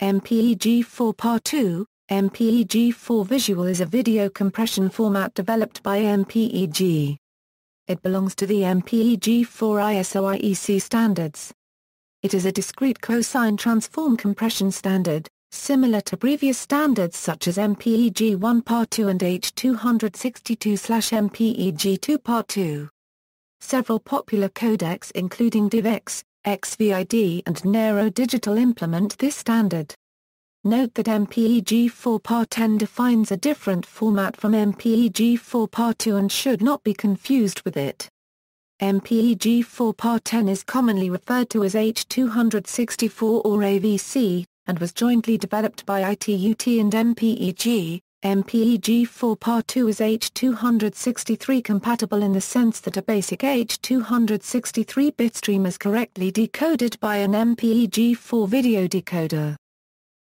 MPEG-4 Par2, MPEG-4 Visual is a video compression format developed by MPEG. It belongs to the MPEG-4 ISO/IEC standards. It is a discrete cosine transform compression standard, similar to previous standards such as MPEG-1 Par2 and H262/MPEG-2 Par2. Several popular codecs including DivX, XVID and Nero Digital implement this standard. Note that MPEG-4 Par10 defines a different format from MPEG-4 Par2 and should not be confused with it. MPEG-4 Par10 is commonly referred to as H264 or AVC, and was jointly developed by ITUT and MPEG. MPEG-4 Par2 is H263 compatible in the sense that a basic H263 bitstream is correctly decoded by an MPEG-4 video decoder.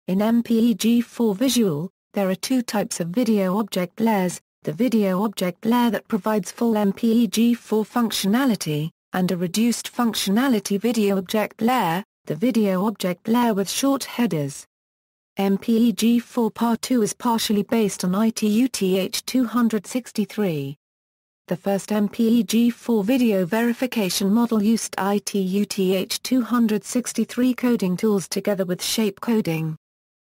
In MPEG-4 Visual, there are two types of video object layers, the video object layer that provides full MPEG-4 functionality, and a reduced functionality video object layer, the video object layer with short headers. MPEG-4 Par2 is partially based on ITUT H263. The first MPEG-4 video verification model used ITUT H263 coding tools together with shape coding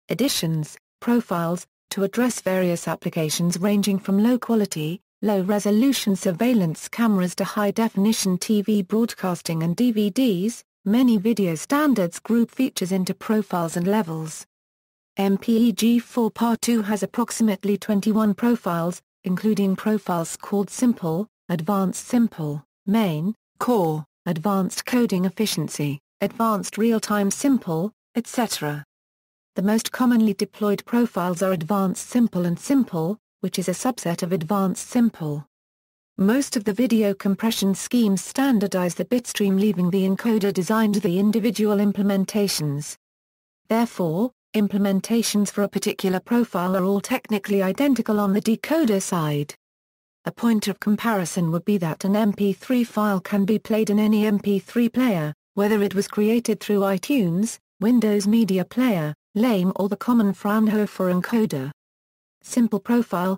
additions, profiles, to address various applications ranging from low-quality, low-resolution surveillance cameras to high-definition TV broadcasting and DVDs. Many video standards group features into profiles and levels. MPEG-4 Par2 has approximately 21 profiles, including profiles called Simple, Advanced Simple, Main, Core, Advanced Coding Efficiency, Advanced Real-Time Simple, etc. The most commonly deployed profiles are Advanced Simple and Simple, which is a subset of Advanced Simple. Most of the video compression schemes standardize the bitstream, leaving the encoder designed to the individual implementations. Therefore, implementations for a particular profile are all technically identical on the decoder side. A point of comparison would be that an MP3 file can be played in any MP3 player, whether it was created through iTunes, Windows Media Player, LAME or the common Fraunhofer encoder. Simple profile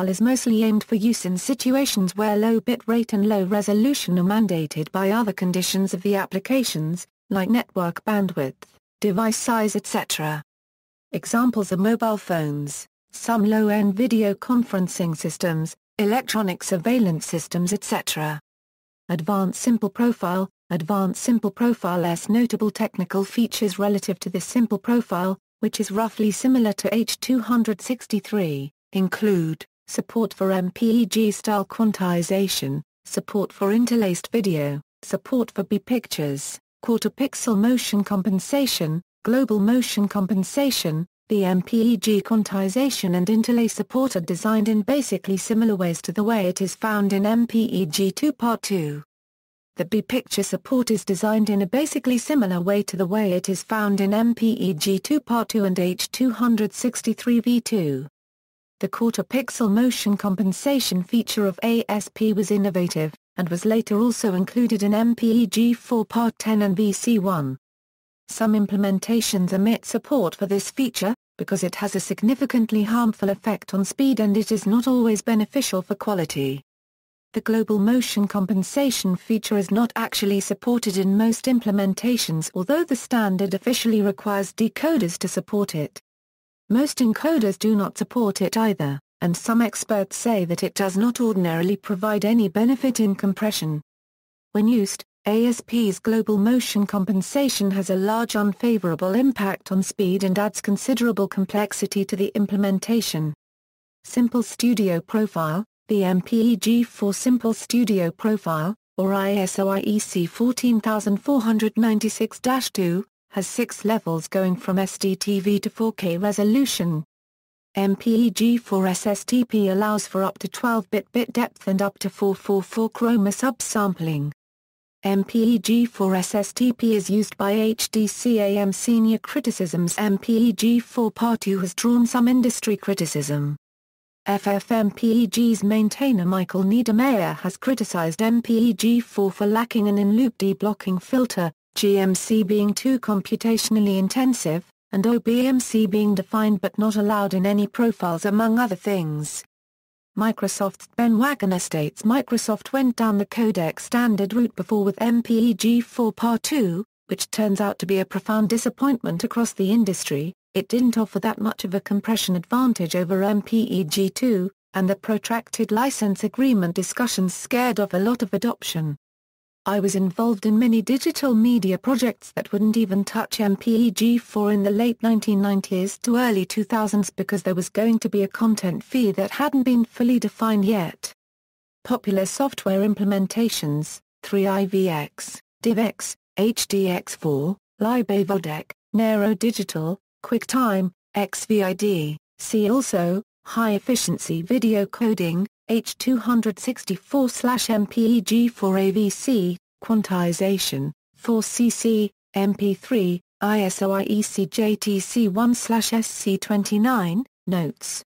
is mostly aimed for use in situations where low bit rate and low resolution are mandated by other conditions of the applications, like network bandwidth, device size, etc. Examples are mobile phones, some low-end video conferencing systems, electronic surveillance systems, etc. Advanced Simple Profile has notable technical features relative to the Simple Profile, which is roughly similar to H263, include support for MPEG-style quantization, support for interlaced video, support for B-pictures, quarter-pixel motion compensation, global motion compensation. The MPEG quantization and interlace support are designed in basically similar ways to the way it is found in MPEG-2 Par2. The B-picture support is designed in a basically similar way to the way it is found in MPEG-2 Par2 and H263 V2. The quarter-pixel motion compensation feature of ASP was innovative, and was later also included in MPEG-4 Par10 and VC1. Some implementations omit support for this feature, because it has a significantly harmful effect on speed and it is not always beneficial for quality. The global motion compensation feature is not actually supported in most implementations, although the standard officially requires decoders to support it. Most encoders do not support it either, and some experts say that it does not ordinarily provide any benefit in compression. When used, ASP's global motion compensation has a large unfavorable impact on speed and adds considerable complexity to the implementation. Simple Studio Profile. The MPEG-4 Simple Studio Profile, or ISO/IEC 14496-2, has 6 levels going from SDTV to 4K resolution. MPEG-4 SSTP allows for up to 12-bit bit depth and up to 444 chroma subsampling. MPEG-4 SSTP is used by HDCAM Senior Criticisms. MPEG-4 Par2 has drawn some industry criticism. FFmpeg's maintainer Michael Niedermayer has criticized MPEG-4 for lacking an in-loop deblocking filter, GMC being too computationally intensive, and OBMC being defined but not allowed in any profiles among other things. Microsoft's Ben Waggoner states Microsoft went down the codec standard route before with MPEG-4 Par2, which turns out to be a profound disappointment across the industry. It didn't offer that much of a compression advantage over MPEG-2, and the protracted license agreement discussions scared off a lot of adoption. I was involved in many digital media projects that wouldn't even touch MPEG-4 in the late 1990s to early 2000s because there was going to be a content fee that hadn't been fully defined yet. Popular software implementations: 3IVX, DivX, HDX4, LibreVodec, Nero Digital, QuickTime, XVID. See also, high-efficiency video coding, H264/MPEG-4 AVC, quantization, 4cc, MP3, ISO IEC JTC1/SC29, notes.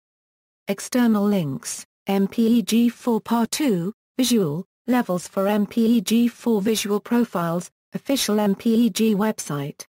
External links, MPEG-4 Par2, visual, levels for MPEG-4 visual profiles, official MPEG website.